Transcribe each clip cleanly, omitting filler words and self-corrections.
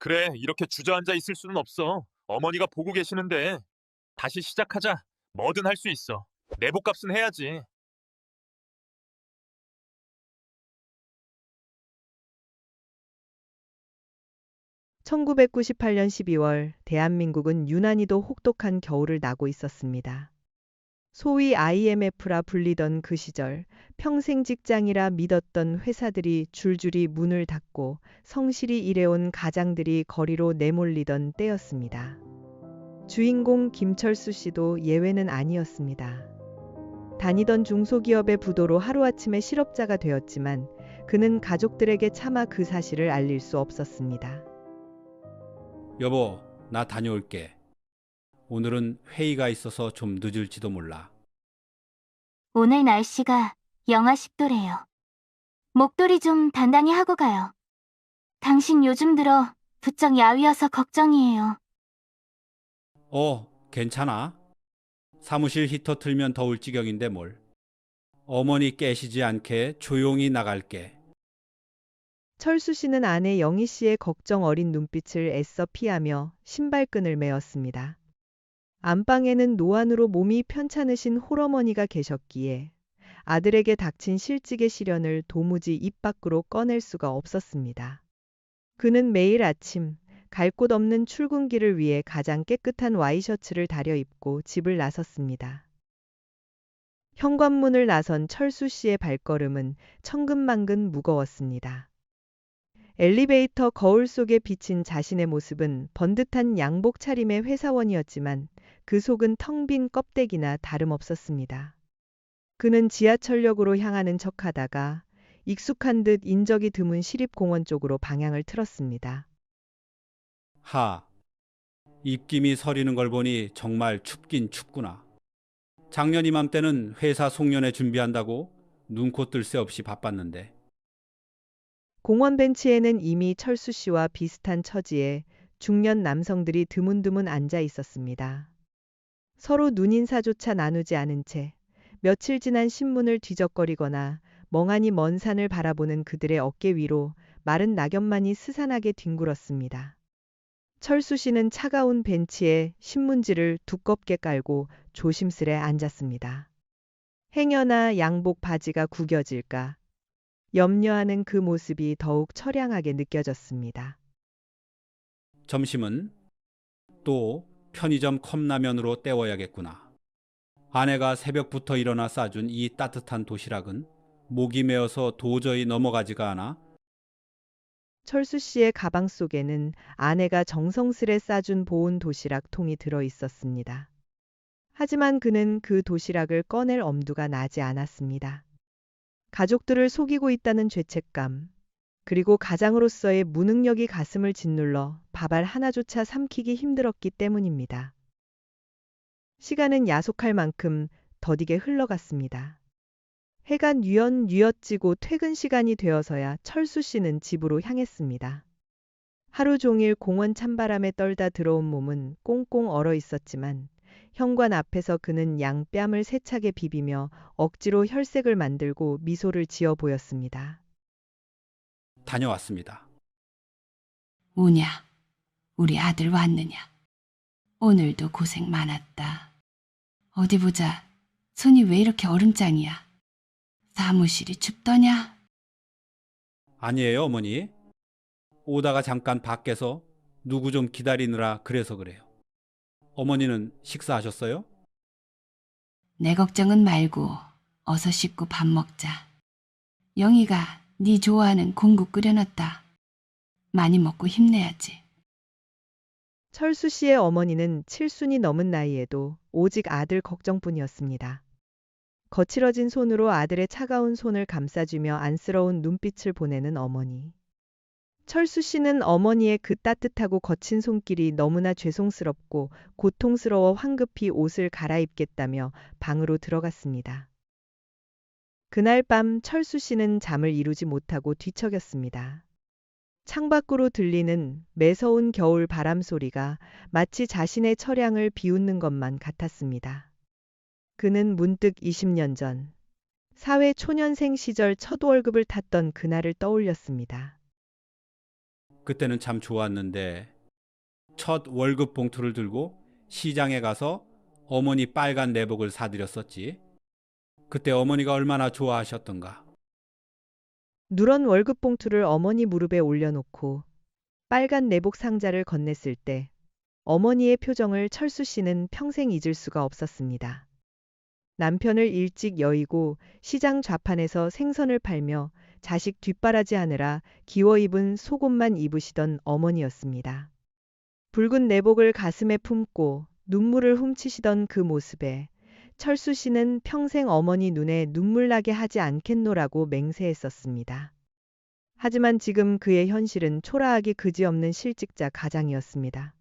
그래, 이렇게 주저앉아 있을 수는 없어. 어머니가 보고 계시는데. 다시 시작하자. 뭐든 할 수 있어. 내복값은 해야지. 1998년 12월 대한민국은 유난히도 혹독한 겨울을 나고 있었습니다. 소위 IMF라 불리던 그 시절 평생 직장이라 믿었던 회사들이 줄줄이 문을 닫고 성실히 일해온 가장들이 거리로 내몰리던 때였습니다. 주인공 김철수 씨도 예외는 아니었습니다. 다니던 중소기업의 부도로 하루아침에 실업자가 되었지만 그는 가족들에게 차마 그 사실을 알릴 수 없었습니다. 여보, 나 다녀올게. 오늘은 회의가 있어서 좀 늦을지도 몰라. 오늘 날씨가 영하 10도래요. 목도리 좀 단단히 하고 가요. 당신 요즘 들어 부쩍 야위어서 걱정이에요. 괜찮아. 사무실 히터 틀면 더울 지경인데 뭘. 어머니 깨시지 않게 조용히 나갈게. 철수 씨는 아내 영희 씨의 걱정 어린 눈빛을 애써 피하며 신발끈을 메었습니다. 안방에는 노안으로 몸이 편찮으신 홀어머니가 계셨기에 아들에게 닥친 실직의 시련을 도무지 입 밖으로 꺼낼 수가 없었습니다. 그는 매일 아침 갈 곳 없는 출근길을 위해 가장 깨끗한 와이셔츠를 다려 입고 집을 나섰습니다. 현관문을 나선 철수 씨의 발걸음은 천근만근 무거웠습니다. 엘리베이터 거울 속에 비친 자신의 모습은 번듯한 양복 차림의 회사원이었지만 그 속은 텅 빈 껍데기나 다름없었습니다. 그는 지하철역으로 향하는 척하다가 익숙한 듯 인적이 드문 시립공원 쪽으로 방향을 틀었습니다. 하, 입김이 서리는 걸 보니 정말 춥긴 춥구나. 작년 이맘때는 회사 송년회 준비한다고 눈코 뜰 새 없이 바빴는데. 공원 벤치에는 이미 철수 씨와 비슷한 처지의 중년 남성들이 드문드문 앉아 있었습니다. 서로 눈인사조차 나누지 않은 채 며칠 지난 신문을 뒤적거리거나 멍하니 먼 산을 바라보는 그들의 어깨 위로 마른 낙엽만이 스산하게 뒹굴었습니다. 철수 씨는 차가운 벤치에 신문지를 두껍게 깔고 조심스레 앉았습니다. 행여나 양복 바지가 구겨질까 염려하는 그 모습이 더욱 처량하게 느껴졌습니다. 점심은 또 편의점 컵라면으로 때워야겠구나. 아내가 새벽부터 일어나 싸준 이 따뜻한 도시락은 목이 메어서 도저히 넘어가지가 않아. 철수 씨의 가방 속에는 아내가 정성스레 싸준 보온 도시락 통이 들어 있었습니다. 하지만 그는 그 도시락을 꺼낼 엄두가 나지 않았습니다. 가족들을 속이고 있다는 죄책감, 그리고 가장으로서의 무능력이 가슴을 짓눌러 밥알 하나조차 삼키기 힘들었기 때문입니다. 시간은 야속할 만큼 더디게 흘러갔습니다. 해가 뉘엿뉘엿지고 퇴근 시간이 되어서야 철수 씨는 집으로 향했습니다. 하루 종일 공원 찬바람에 떨다 들어온 몸은 꽁꽁 얼어 있었지만 현관 앞에서 그는 양뺨을 세차게 비비며 억지로 혈색을 만들고 미소를 지어 보였습니다. 다녀왔습니다. 우냐, 우리 아들 왔느냐. 오늘도 고생 많았다. 어디 보자. 손이 왜 이렇게 얼음장이야? 사무실이 춥더냐? 아니에요, 어머니. 오다가 잠깐 밖에서 누구 좀 기다리느라 그래서 그래요. 어머니는 식사하셨어요? 내 걱정은 말고 어서 씻고 밥 먹자. 영희가 네 좋아하는 공국 끓여놨다. 많이 먹고 힘내야지. 철수 씨의 어머니는 칠순이 넘은 나이에도 오직 아들 걱정뿐이었습니다. 거칠어진 손으로 아들의 차가운 손을 감싸주며 안쓰러운 눈빛을 보내는 어머니. 철수 씨는 어머니의 그 따뜻하고 거친 손길이 너무나 죄송스럽고 고통스러워 황급히 옷을 갈아입겠다며 방으로 들어갔습니다. 그날 밤 철수 씨는 잠을 이루지 못하고 뒤척였습니다. 창밖으로 들리는 매서운 겨울 바람 소리가 마치 자신의 처량을 비웃는 것만 같았습니다. 그는 문득 20년 전 사회 초년생 시절 첫 월급을 탔던 그날을 떠올렸습니다. 그때는 참 좋았는데 첫 월급 봉투를 들고 시장에 가서 어머니 빨간 내복을 사드렸었지. 그때 어머니가 얼마나 좋아하셨던가. 누런 월급 봉투를 어머니 무릎에 올려놓고 빨간 내복 상자를 건넸을 때 어머니의 표정을 철수 씨는 평생 잊을 수가 없었습니다. 남편을 일찍 여의고 시장 좌판에서 생선을 팔며 자식 뒷바라지 하느라 기워 입은 속옷만 입으시던 어머니였습니다. 붉은 내복을 가슴에 품고 눈물을 훔치시던 그 모습에 철수 씨는 평생 어머니 눈에 눈물 나게 하지 않겠노라고 맹세했었습니다. 하지만 지금 그의 현실은 초라하기 그지없는 실직자 가장이었습니다.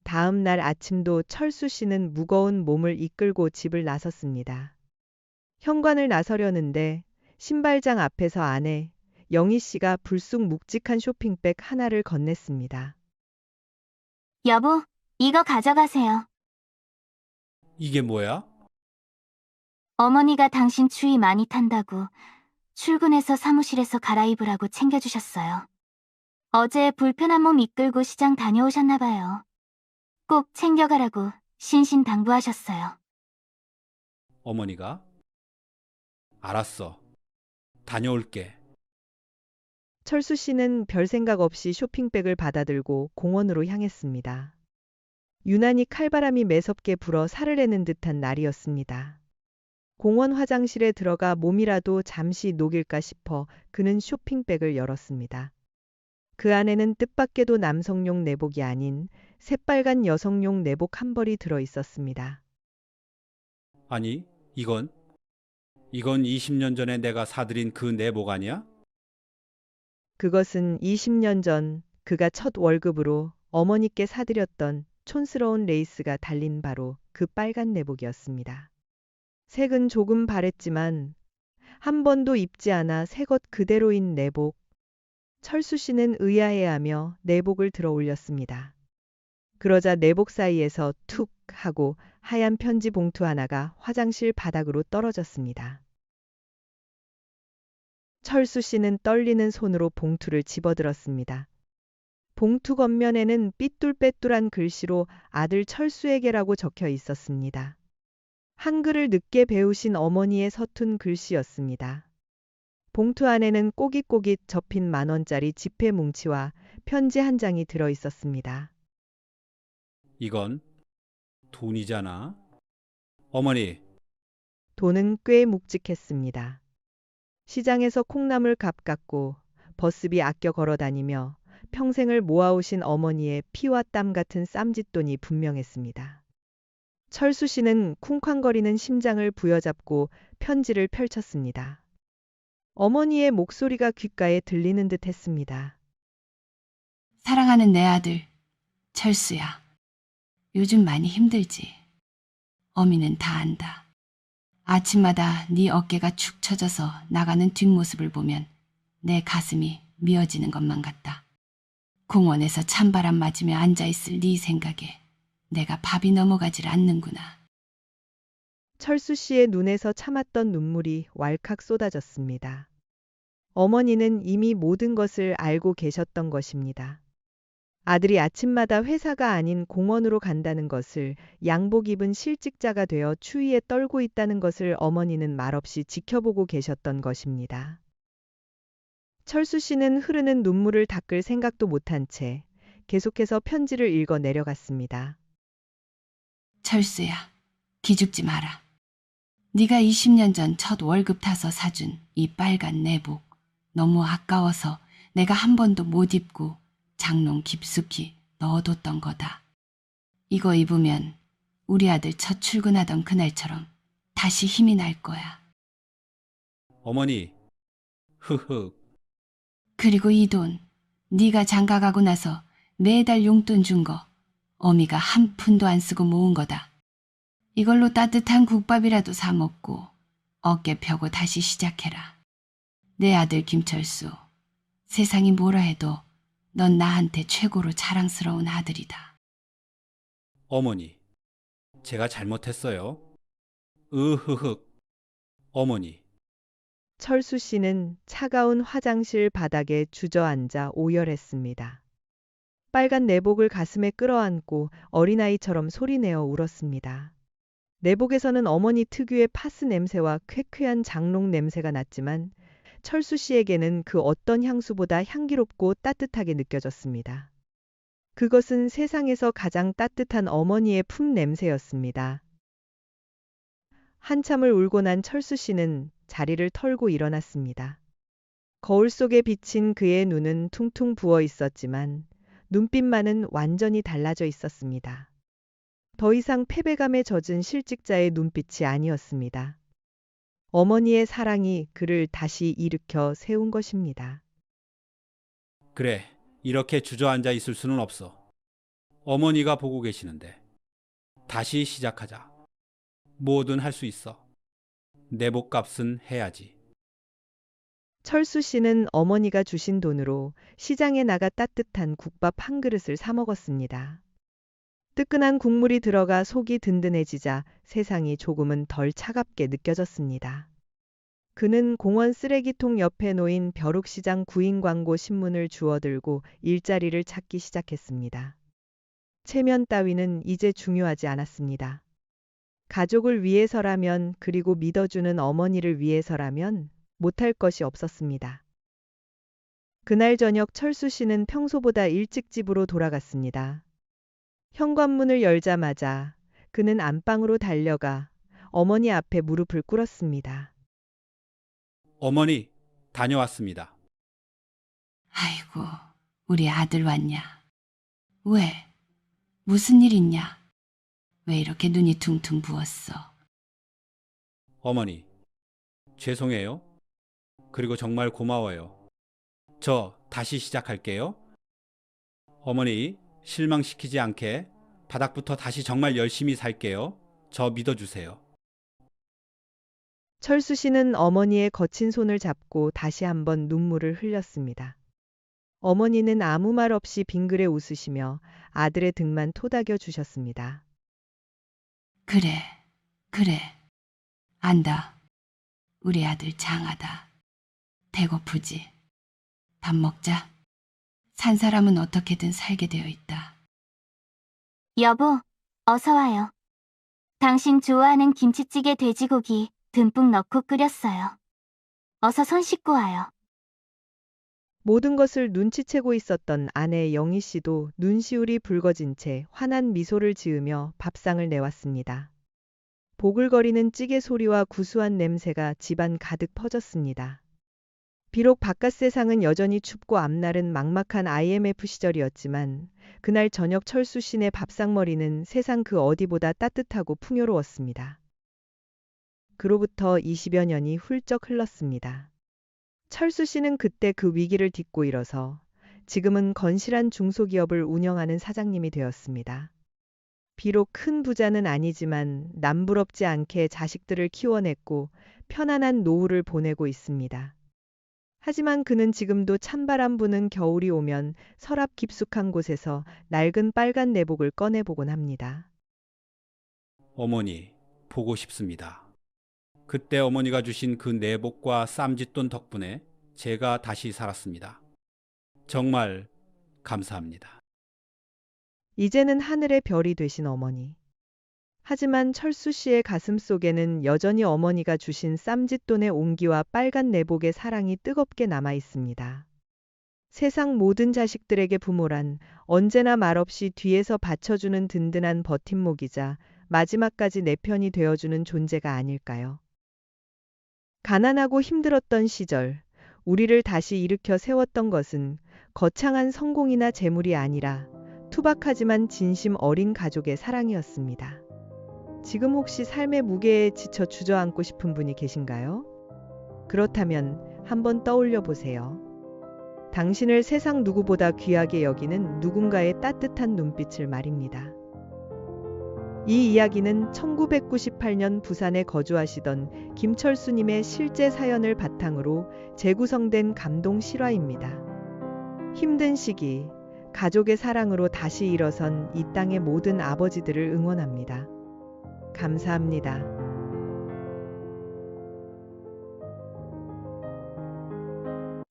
다음 날 아침도 철수 씨는 무거운 몸을 이끌고 집을 나섰습니다. 현관을 나서려는데 신발장 앞에서 아내 영희 씨가 불쑥 묵직한 쇼핑백 하나를 건넸습니다. 여보, 이거 가져가세요. 이게 뭐야? 어머니가 당신 추위 많이 탄다고 출근해서 사무실에서 갈아입으라고 챙겨주셨어요. 어제 불편한 몸 이끌고 시장 다녀오셨나 봐요. 꼭 챙겨가라고 신신당부하셨어요. 어머니가? 알았어. 다녀올게. 철수 씨는 별 생각 없이 쇼핑백을 받아들고 공원으로 향했습니다. 유난히 칼바람이 매섭게 불어 살을 내는 듯한 날이었습니다. 공원 화장실에 들어가 몸이라도 잠시 녹일까 싶어 그는 쇼핑백을 열었습니다. 그 안에는 뜻밖에도 남성용 내복이 아닌 새빨간 여성용 내복 한 벌이 들어 있었습니다. 아니, 이건 20년 전에 내가 사드린 그 내복 아니야? 그것은 20년 전 그가 첫 월급으로 어머니께 사드렸던 촌스러운 레이스가 달린 바로 그 빨간 내복이었습니다. 색은 조금 바랬지만 한 번도 입지 않아 새것 그대로인 내복. 철수 씨는 의아해하며 내복을 들어 올렸습니다. 그러자 내복 사이에서 툭 하고 하얀 편지 봉투 하나가 화장실 바닥으로 떨어졌습니다. 철수 씨는 떨리는 손으로 봉투를 집어들었습니다. 봉투 겉면에는 삐뚤빼뚤한 글씨로 아들 철수에게라고 적혀 있었습니다. 한글을 늦게 배우신 어머니의 서툰 글씨였습니다. 봉투 안에는 꼬깃꼬깃 접힌 10,000원짜리 지폐 뭉치와 편지 한 장이 들어 있었습니다. 이건 돈이잖아. 어머니, 돈은 꽤 묵직했습니다. 시장에서 콩나물 값 깎고 버스비 아껴 걸어 다니며 평생을 모아오신 어머니의 피와 땀 같은 쌈짓돈이 분명했습니다. 철수 씨는 쿵쾅거리는 심장을 부여잡고 편지를 펼쳤습니다. 어머니의 목소리가 귓가에 들리는 듯 했습니다. 사랑하는 내 아들, 철수야. 요즘 많이 힘들지. 어미는 다 안다. 아침마다 네 어깨가 축 처져서 나가는 뒷모습을 보면 내 가슴이 미어지는 것만 같다. 공원에서 찬바람 맞으며 앉아있을 네 생각에 내가 밥이 넘어가질 않는구나. 철수 씨의 눈에서 참았던 눈물이 왈칵 쏟아졌습니다. 어머니는 이미 모든 것을 알고 계셨던 것입니다. 아들이 아침마다 회사가 아닌 공원으로 간다는 것을, 양복 입은 실직자가 되어 추위에 떨고 있다는 것을 어머니는 말없이 지켜보고 계셨던 것입니다. 철수 씨는 흐르는 눈물을 닦을 생각도 못한 채 계속해서 편지를 읽어 내려갔습니다. 철수야, 기죽지 마라. 네가 20년 전 첫 월급 타서 사준 이 빨간 내복 너무 아까워서 내가 한 번도 못 입고 장롱 깊숙이 넣어뒀던 거다. 이거 입으면 우리 아들 첫 출근하던 그날처럼 다시 힘이 날 거야. 어머니, 흐흐. 그리고 이 돈 네가 장가 가고 나서 매달 용돈 준 거 어미가 한 푼도 안 쓰고 모은 거다. 이걸로 따뜻한 국밥이라도 사 먹고 어깨 펴고 다시 시작해라. 내 아들 김철수, 세상이 뭐라 해도 넌 나한테 최고로 자랑스러운 아들이다. 어머니, 제가 잘못했어요. 으흐흑. 어머니, 철수 씨는 차가운 화장실 바닥에 주저앉아 오열했습니다. 빨간 내복을 가슴에 끌어안고 어린아이처럼 소리내어 울었습니다. 내복에서는 어머니 특유의 파스 냄새와 쾌쾌한 장롱 냄새가 났지만 철수 씨에게는 그 어떤 향수보다 향기롭고 따뜻하게 느껴졌습니다. 그것은 세상에서 가장 따뜻한 어머니의 품 냄새였습니다. 한참을 울고 난 철수 씨는 자리를 털고 일어났습니다. 거울 속에 비친 그의 눈은 퉁퉁 부어 있었지만 눈빛만은 완전히 달라져 있었습니다. 더 이상 패배감에 젖은 실직자의 눈빛이 아니었습니다. 어머니의 사랑이 그를 다시 일으켜 세운 것입니다. 그래, 이렇게 주저앉아 있을 수는 없어. 어머니가 보고 계시는데. 다시 시작하자. 뭐든 할 수 있어. 내복값은 해야지. 철수 씨는 어머니가 주신 돈으로 시장에 나가 따뜻한 국밥 한 그릇을 사 먹었습니다. 뜨끈한 국물이 들어가 속이 든든해지자 세상이 조금은 덜 차갑게 느껴졌습니다. 그는 공원 쓰레기통 옆에 놓인 벼룩시장 구인 광고 신문을 주워들고 일자리를 찾기 시작했습니다. 체면 따위는 이제 중요하지 않았습니다. 가족을 위해서라면, 그리고 믿어주는 어머니를 위해서라면 못할 것이 없었습니다. 그날 저녁 철수 씨는 평소보다 일찍 집으로 돌아갔습니다. 현관문을 열자마자 그는 안방으로 달려가 어머니 앞에 무릎을 꿇었습니다. 어머니, 다녀왔습니다. 아이고, 우리 아들 왔냐? 왜? 무슨 일 있냐? 왜 이렇게 눈이 퉁퉁 부었어? 어머니, 죄송해요. 그리고 정말 고마워요. 저 다시 시작할게요. 어머니, 실망시키지 않게 바닥부터 다시 정말 열심히 살게요. 저 믿어주세요. 철수 씨는 어머니의 거친 손을 잡고 다시 한번 눈물을 흘렸습니다. 어머니는 아무 말 없이 빙그레 웃으시며 아들의 등만 토닥여 주셨습니다. 그래, 그래. 안다. 우리 아들 장하다. 배고프지? 밥 먹자. 산 사람은 어떻게든 살게 되어 있다. 여보, 어서 와요. 당신 좋아하는 김치찌개 돼지고기 듬뿍 넣고 끓였어요. 어서 손 씻고 와요. 모든 것을 눈치채고 있었던 아내 영희 씨도 눈시울이 붉어진 채 환한 미소를 지으며 밥상을 내왔습니다. 보글거리는 찌개 소리와 구수한 냄새가 집안 가득 퍼졌습니다. 비록 바깥 세상은 여전히 춥고 앞날은 막막한 IMF 시절이었지만 그날 저녁 철수 씨네 밥상머리는 세상 그 어디보다 따뜻하고 풍요로웠습니다. 그로부터 20여 년이 훌쩍 흘렀습니다. 철수 씨는 그때 그 위기를 딛고 일어서 지금은 건실한 중소기업을 운영하는 사장님이 되었습니다. 비록 큰 부자는 아니지만 남부럽지 않게 자식들을 키워냈고 편안한 노후를 보내고 있습니다. 하지만 그는 지금도 찬바람 부는 겨울이 오면 서랍 깊숙한 곳에서 낡은 빨간 내복을 꺼내보곤 합니다. 어머니, 보고 싶습니다. 그때 어머니가 주신 그 내복과 쌈짓돈 덕분에 제가 다시 살았습니다. 정말 감사합니다. 이제는 하늘의 별이 되신 어머니. 하지만 철수 씨의 가슴 속에는 여전히 어머니가 주신 쌈짓돈의 온기와 빨간 내복의 사랑이 뜨겁게 남아 있습니다. 세상 모든 자식들에게 부모란 언제나 말없이 뒤에서 받쳐주는 든든한 버팀목이자 마지막까지 내 편이 되어주는 존재가 아닐까요? 가난하고 힘들었던 시절, 우리를 다시 일으켜 세웠던 것은 거창한 성공이나 재물이 아니라 투박하지만 진심 어린 가족의 사랑이었습니다. 지금 혹시 삶의 무게에 지쳐 주저앉고 싶은 분이 계신가요? 그렇다면 한번 떠올려 보세요. 당신을 세상 누구보다 귀하게 여기는 누군가의 따뜻한 눈빛을 말입니다. 이 이야기는 1998년 부산에 거주하시던 김철수님의 실제 사연을 바탕으로 재구성된 감동 실화입니다. 힘든 시기, 가족의 사랑으로 다시 일어선 이 땅의 모든 아버지들을 응원합니다. 감사합니다.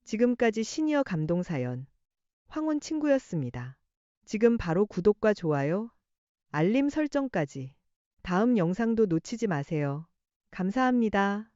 지금까지 시니어 감동사연 황혼 친구였습니다. 지금 바로 구독과 좋아요, 알림 설정까지. 다음 영상도 놓치지 마세요. 감사합니다.